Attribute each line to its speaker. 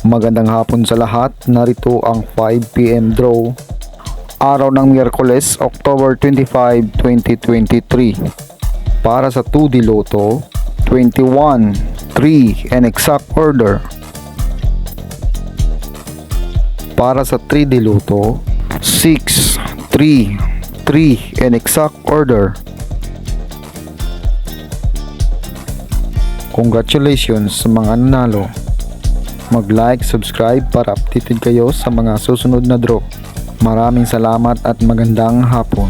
Speaker 1: Magandang hapon sa lahat. Narito ang 5 PM draw. Araw ng Miyerkules, October 25, 2023. Para sa 2D Lotto, 21, 3 and exact order. Para sa 3D Lotto, 6, 3, 3 and exact order. Congratulations sa mga nanalo. Mag-like, subscribe para updated kayo sa mga susunod na draw. Maraming salamat at magandang hapon.